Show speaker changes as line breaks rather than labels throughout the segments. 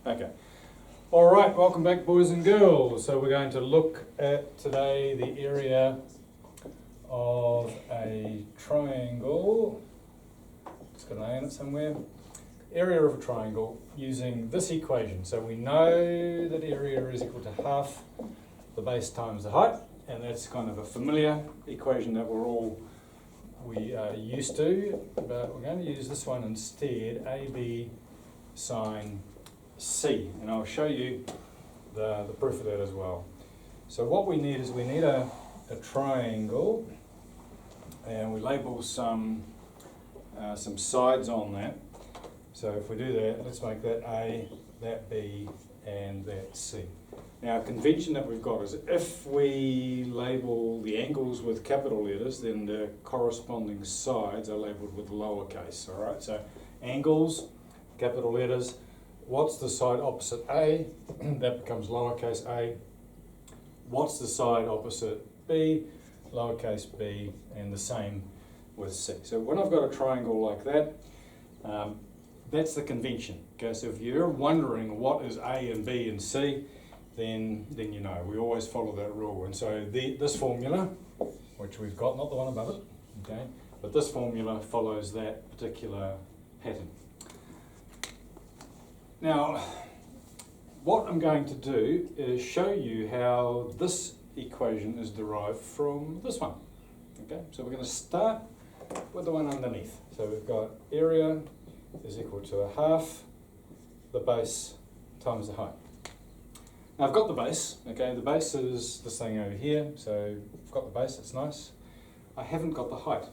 Okay. All right, welcome back, boys and girls. So we're going to look at today the area of a triangle. It's got an A in it somewhere. Area of a triangle using this equation. So we know that area is equal to half the base times the height, and that's kind of a familiar equation that we are used to, but we're going to use this one instead, AB sine C, and I'll show you the proof of that as well. So what we need is a triangle, and we label some sides on that. So if we do that, let's make that A, that B, and that C. Now, a convention that we've got is if we label the angles with capital letters, then the corresponding sides are labelled with lowercase, all right? So angles, capital letters, what's the side opposite A? That becomes lowercase a. What's the side opposite B? Lowercase b, and the same with C. So when I've got a triangle like that, that's the convention. Okay, so if you're wondering what is A and B and C, then you know, we always follow that rule. And so this formula, which we've got, not the one above it, okay, but this formula follows that particular pattern. Now, what I'm going to do is show you how this equation is derived from this one. Okay, so we're going to start with the one underneath. So we've got area is equal to a half the base times the height. Now I've got the base, okay, the base is this thing over here, so I've got the base, it's nice. I haven't got the height.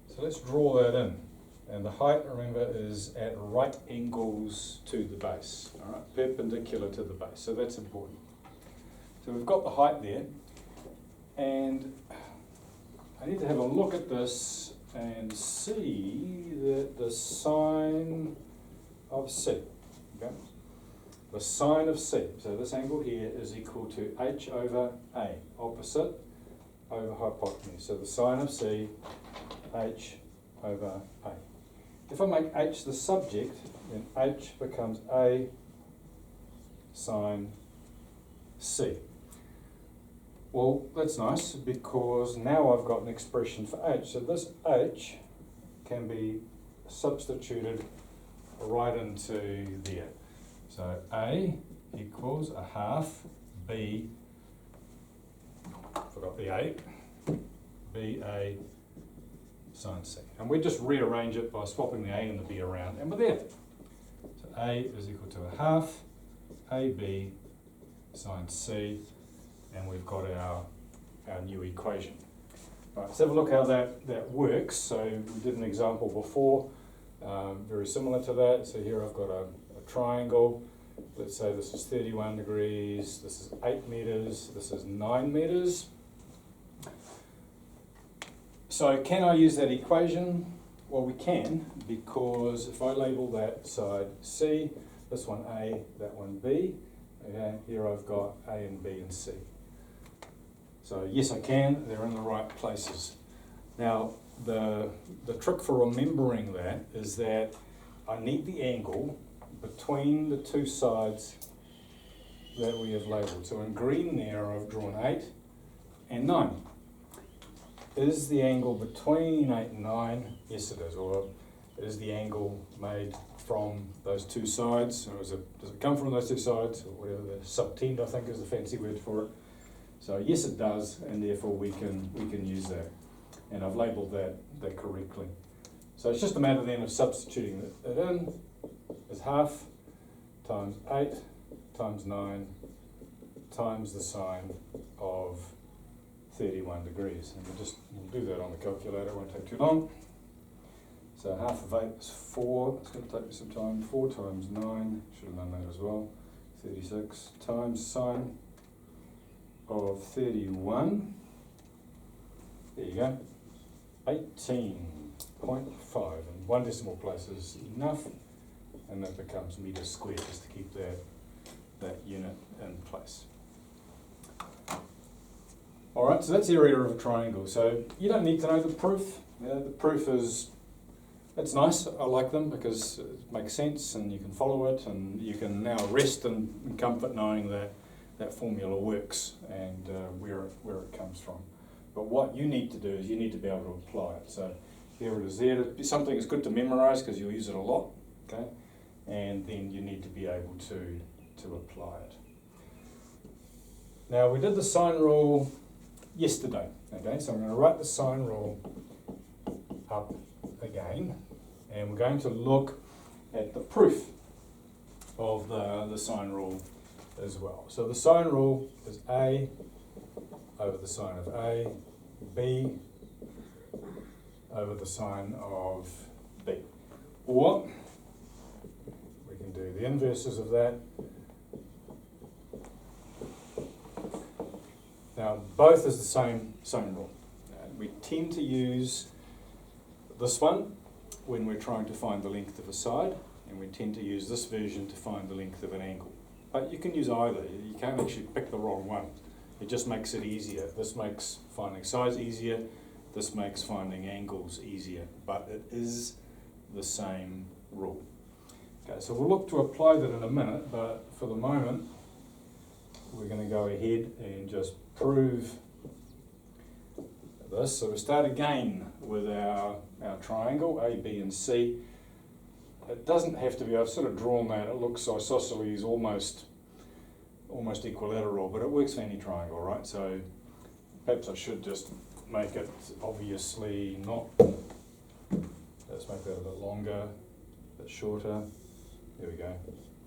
So let's draw that in. And the height, remember, is at right angles to the base, all right, perpendicular to the base, so that's important. So we've got the height there, and I need to have a look at this and see that the sine of C, okay? The sine of C, so this angle here is equal to h over a, opposite over hypotenuse. So the sine of C, h over a. If I make h the subject, then h becomes a sine C. Well, that's nice because now I've got an expression for h. So this h can be substituted right into there. So A equals a half B, forgot the A, BA sine C. And we just rearrange it by swapping the A and the B around, and we're there. So A is equal to a half AB sine C, and we've got our new equation. Right, let's have a look how that works. So we did an example before, very similar to that. So here I've got a triangle. Let's say this is 31 degrees, this is 8 meters, this is 9 meters. So can I use that equation? Well, we can, because if I label that side C, this one A, that one B, okay, here I've got A and B and C. So yes, I can, they're in the right places. Now, the trick for remembering that is that I need the angle between the two sides that we have labelled. So in green there I've drawn 8 and 9. Is the angle between 8 and 9? Yes it is, or is the angle made from those two sides? Or does it come from those two sides? Or whatever, the subtend I think is the fancy word for it. So yes it does, and therefore we can use that. And I've labelled that correctly. So it's just a matter then of substituting it in. Is half times 8 times 9 times the sine of 31 degrees. And we'll do that on the calculator, it won't take too long. So half of 8 is 4, it's going to take me some time. 4 times 9, should have done that as well, 36 times sine of 31, there you go, 18.5, and one decimal place is enough. And that becomes meters squared just to keep that unit in place. All right, so that's the area of a triangle. So you don't need to know the proof. The proof is It's nice, I like them because it makes sense and you can follow it and you can now rest in comfort knowing that that formula works and where it comes from. But what you need to do is you need to be able to apply it. So here it is there. Something is good to memorize because you'll use it a lot, okay? And then you need to be able to apply it. Now we did the sine rule yesterday, okay? So I'm going to write the sine rule up again. And we're going to look at the proof of the sine rule as well. So the sine rule is A over the sine of A, B over the sine of B. Or we can do the inverses of that. Now both is the same rule. We tend to use this one when we're trying to find the length of a side, and we tend to use this version to find the length of an angle. But you can use either. You can't actually pick the wrong one. It just makes it easier. This makes finding sides easier. This makes finding angles easier. But it is the same rule. Okay, so we'll look to apply that in a minute, but for the moment, we're going to go ahead and just prove this. So we start again with our triangle, A, B and C. It doesn't have to be, I've sort of drawn that, it looks isosceles almost equilateral, but it works for any triangle, right? So perhaps I should just make it obviously not, let's make that a bit longer, a bit shorter. There we go,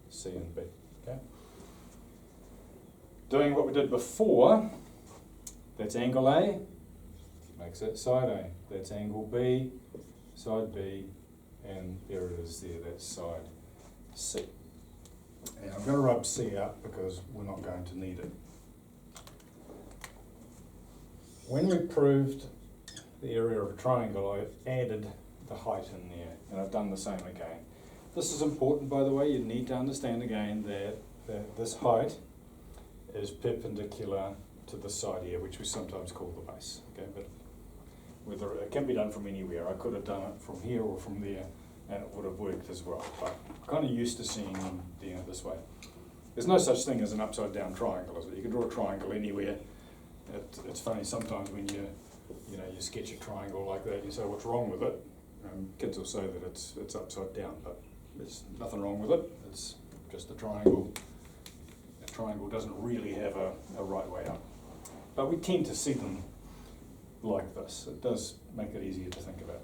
C and B, okay? Doing what we did before, that's angle A, makes that side A. That's angle B, side B, and there it is there, that's side C. And I'm going to rub C out because we're not going to need it. When we proved the area of a triangle, I added the height in there, and I've done the same again. This is important, by the way. You need to understand again that this height is perpendicular to the side here, which we sometimes call the base. Okay, but whether it can be done from anywhere. I could have done it from here or from there, and it would have worked as well. But I'm kind of used to seeing them doing it this way. There's no such thing as an upside down triangle, is it? You can draw a triangle anywhere. It's funny sometimes when you sketch a triangle like that, you say, what's wrong with it? Kids will say that it's upside down, but there's nothing wrong with it. It's just a triangle. A triangle doesn't really have a right way up. But we tend to see them like this. It does make it easier to think about.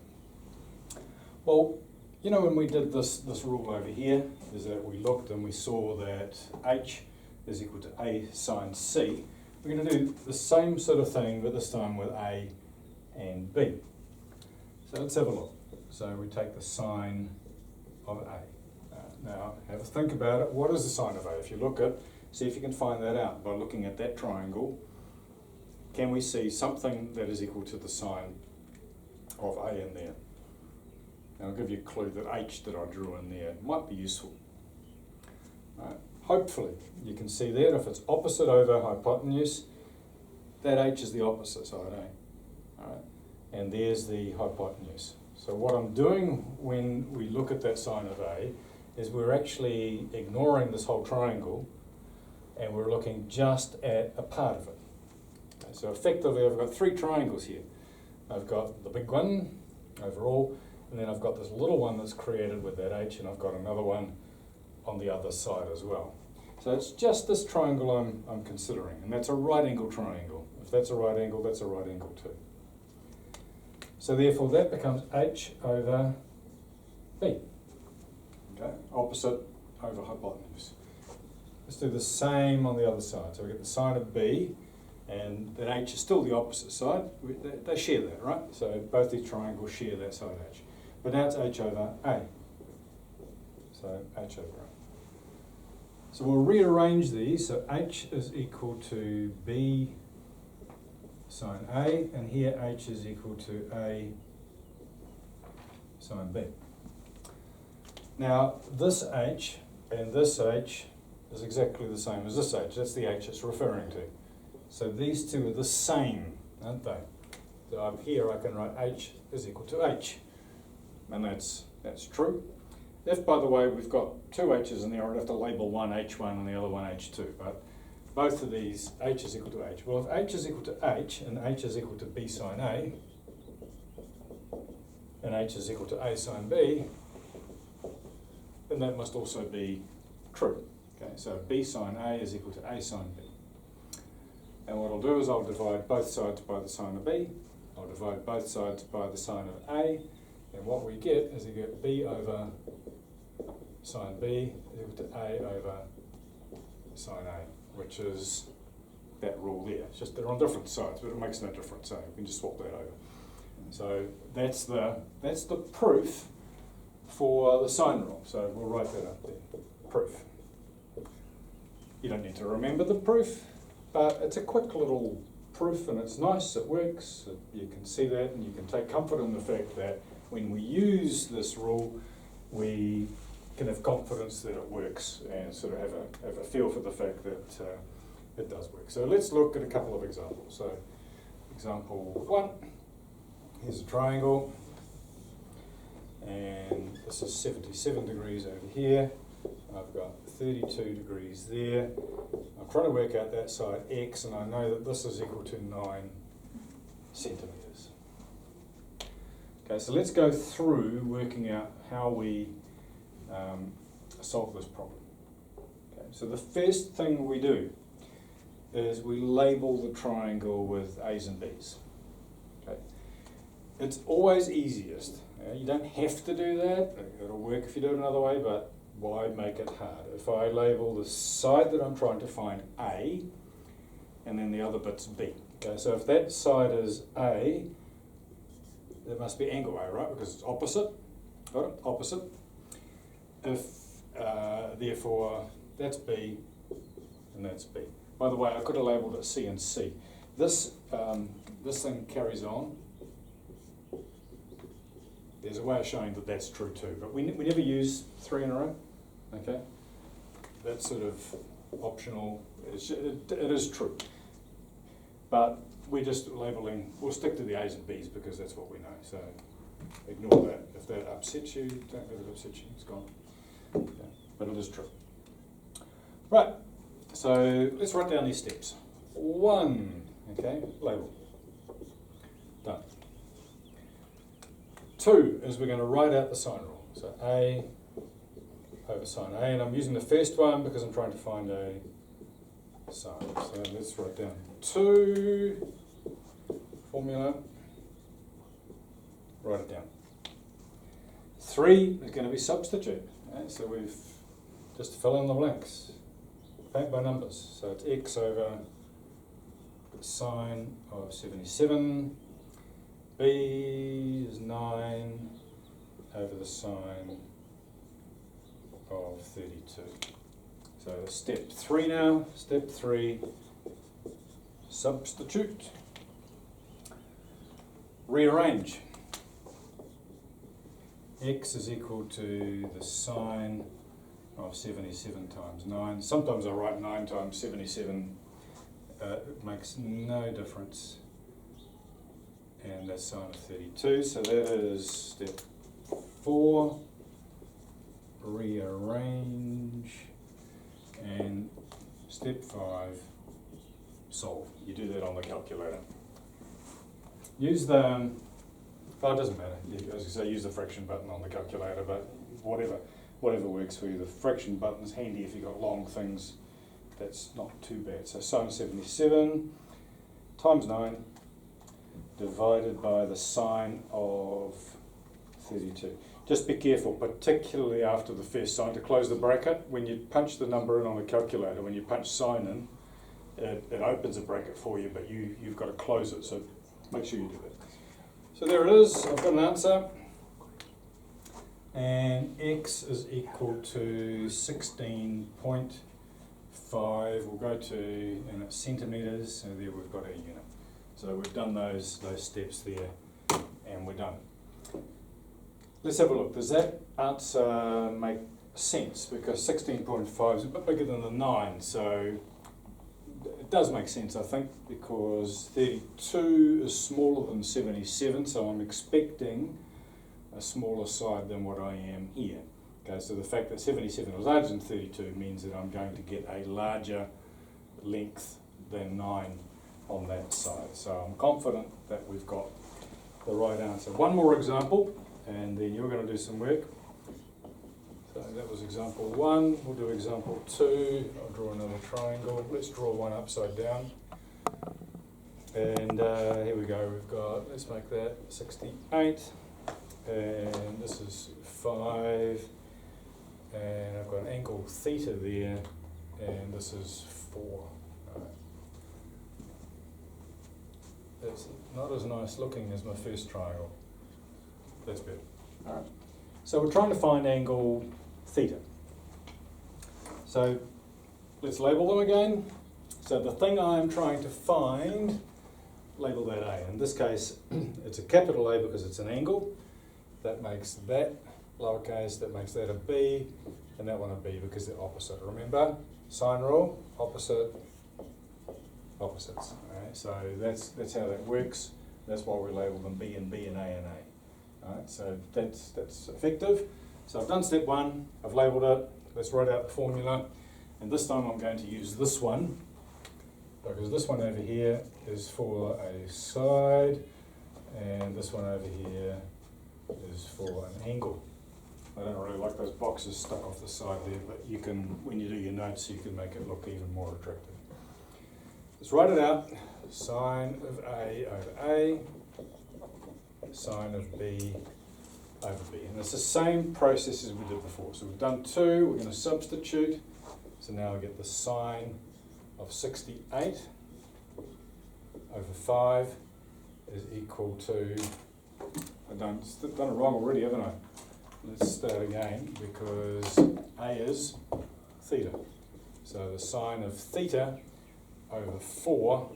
Well, you know, when we did this rule over here, is that we looked and we saw that H is equal to A sine C. We're going to do the same sort of thing, but this time with A and B. So let's have a look. So we take the sine of A. Now, have a think about it. What is the sine of A? If you look at, see if you can find that out by looking at that triangle. Can we see something that is equal to the sine of A in there? Now I'll give you a clue that H that I drew in there might be useful. Hopefully you can see that if it's opposite over hypotenuse, that H is the opposite side, eh? All right. And there's the hypotenuse. So what I'm doing when we look at that sine of A is we're actually ignoring this whole triangle and we're looking just at a part of it. Okay, so effectively I've got three triangles here. I've got the big one overall, and then I've got this little one that's created with that H, and I've got another one on the other side as well. So it's just this triangle I'm considering, and that's a right angle triangle. If that's a right angle, that's a right angle too. So therefore that becomes H over B. Okay, opposite over hypotenuse. Let's do the same on the other side. So we get the sine of B, and that H is still the opposite side. They share that, right? So both these triangles share that side H. But now it's H over A. So H over A. So we'll rearrange these. So H is equal to B sine A, and here H is equal to A sine B. Now this H and this H is exactly the same as this H. That's the H it's referring to. So these two are the same, aren't they? So up here I can write H is equal to H. and that's true. If, by the way, we've got two h's in there, I'd have to label one h1 and the other one h2, but both of these, h is equal to h. Well, if h is equal to h, and h is equal to b sine a, and h is equal to a sine b, then that must also be true. Okay, so b sine a is equal to a sine b. And what I'll do is I'll divide both sides by the sine of b, I'll divide both sides by the sine of a, and what we get is you get b over sine b is equal to a over sine a, which is that rule there. It's just they're on different sides, but it makes no difference, so we can just swap that over. So that's the proof for the sine rule. So we'll write that up there. Proof. You don't need to remember the proof, but it's a quick little proof and it's nice, it works, you can see that, and you can take comfort in the fact that when we use this rule, we can have confidence that it works and sort of have a feel for the fact that it does work. So let's look at a couple of examples. So example 1, here's a triangle, and this is 77 degrees over here. I've got 32 degrees there. I'm trying to work out that side x, and I know that this is equal to 9 centimetres. Okay, so let's go through working out how we solve this problem. Okay, so the first thing we do is we label the triangle with A's and B's. Okay, it's always easiest. You don't have to do that. It'll work if you do it another way, but why make it hard? If I label the side that I'm trying to find A, and then the other bit's B. Okay, so if that side is A, there must be angle A, right? Because it's opposite. Got it? Opposite. If therefore that's B, and that's B. By the way, I could have labelled it C and C. This thing carries on. There's a way of showing that that's true too, but we never use 3 in a row. Okay, that's sort of optional. It is true, but we're just labelling. We'll stick to the A's and B's because that's what we know. So ignore that. If that upsets you, don't let it upset you. It's gone. Okay. But it is true. Right. So let's write down these steps. 1. Okay, label. Done. 2 is we're going to write out the sine rule. So A over sine A, and I'm using the first one because I'm trying to find a sine. So let's write down 2 formula. Write it down. 3 is going to be substitute. Okay? So we've just fill in the blanks. Paint by numbers. So it's x over sine of 77. B is 9 over the sine of 32. So step 3 now. Step 3, substitute. Rearrange. X is equal to the sine of 77 times 9. Sometimes I write 9 times 77. It makes no difference. And that's sine of 32. So that is step 4. Rearrange. And step 5, solve. You do that on the calculator. Use the, oh, it doesn't matter. As I say, use the fraction button on the calculator, but whatever works for you. The fraction button's handy if you've got long things. That's not too bad. So sine of 77 times 9 divided by the sine of 32. Just be careful, particularly after the first sign, to close the bracket. When you punch the number in on the calculator, when you punch sine in, it opens a bracket for you, but you've got to close it, so make sure you do that. So there it is, I've got an answer. And x is equal to 16.5. We'll go to, and it's centimetres, so there we've got our unit. So we've done those steps there, and we're done. Let's have a look. Does that answer make sense? Because 16.5 is a bit bigger than the 9, so it does make sense, I think, because 32 is smaller than 77, so I'm expecting a smaller side than what I am here. Okay, so the fact that 77 is larger than 32 means that I'm going to get a larger length than 9 on that side. So I'm confident that we've got the right answer. One more example, and then you're going to do some work. So that was example 1. We'll do example 2. I'll draw another triangle. Let's draw one upside down. And here we go. We've got, let's make that 68. And this is 5. And I've got an angle theta there. And this is 4. Right. It's not as nice looking as my first triangle. That's better. All right. So we're trying to find angle theta. So let's label them again. So the thing I'm trying to find, label that A. In this case, it's a capital A because it's an angle. That makes that lowercase, that makes that a B, and that one a B because they're opposite. Remember, sine rule, opposite, opposites. All right, so that's how that works. That's why we label them B and B and A and A. All right, so that's effective. So I've done step 1, I've labelled it. Let's write out the formula. And this time I'm going to use this one, because this one over here is for a side, and this one over here is for an angle. I don't really like those boxes stuck off the side there, but you can, when you do your notes, you can make it look even more attractive. Let's write it out. Sine of A over A, sine of B over B. And it's the same process as we did before. So we've done 2, we're going to substitute. So now I get the sine of 68 over 5 is equal to, I've done it wrong already, haven't I? Let's start again, because A is theta. So the sine of theta over 4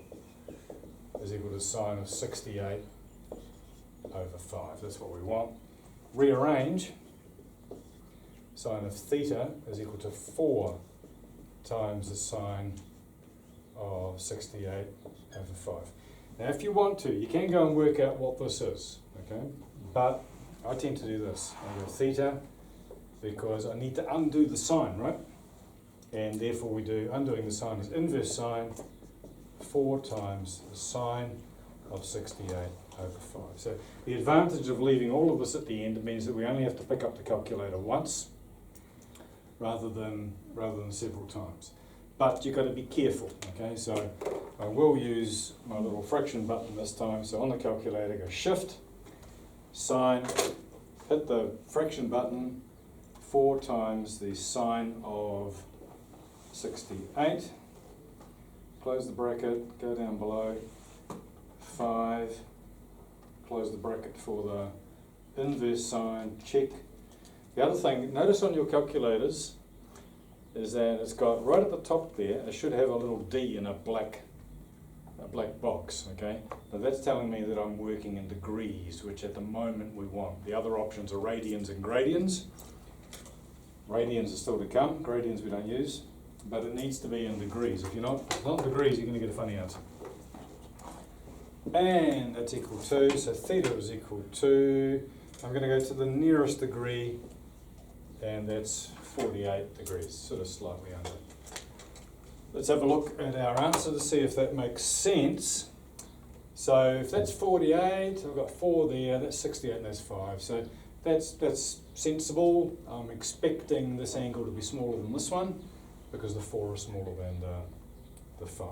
is equal to sine of 68 over 5. That's what we want. Rearrange, sine of theta is equal to 4 times the sine of 68 over 5. Now if you want to, you can go and work out what this is, okay? But I tend to do this. I go theta because I need to undo the sine, right? And therefore we do, undoing the sine is inverse sine, 4 times the sine of 68 over 5. So the advantage of leaving all of this at the end means that we only have to pick up the calculator once rather than several times. But you've got to be careful, okay? So I will use my little fraction button this time. So on the calculator, go shift, sine, hit the fraction button, 4 times the sine of 68, close the bracket, go down below, 5, close the bracket for the inverse sine, check. The other thing, notice on your calculators is that it's got right at the top there, it should have a little D in a black box, okay? Now that's telling me that I'm working in degrees, which at the moment we want. The other options are radians and gradians. Radians are still to come, gradians we don't use, but it needs to be in degrees. If you're not in degrees, you're going to get a funny answer. And that's equal to, so theta is equal to, I'm going to go to the nearest degree, and that's 48 degrees, sort of slightly under. Let's have a look at our answer to see if that makes sense. So if that's 48, I've got 4 there, that's 68 and that's 5. So that's sensible. I'm expecting this angle to be smaller than this one because the 4 is smaller than the 5.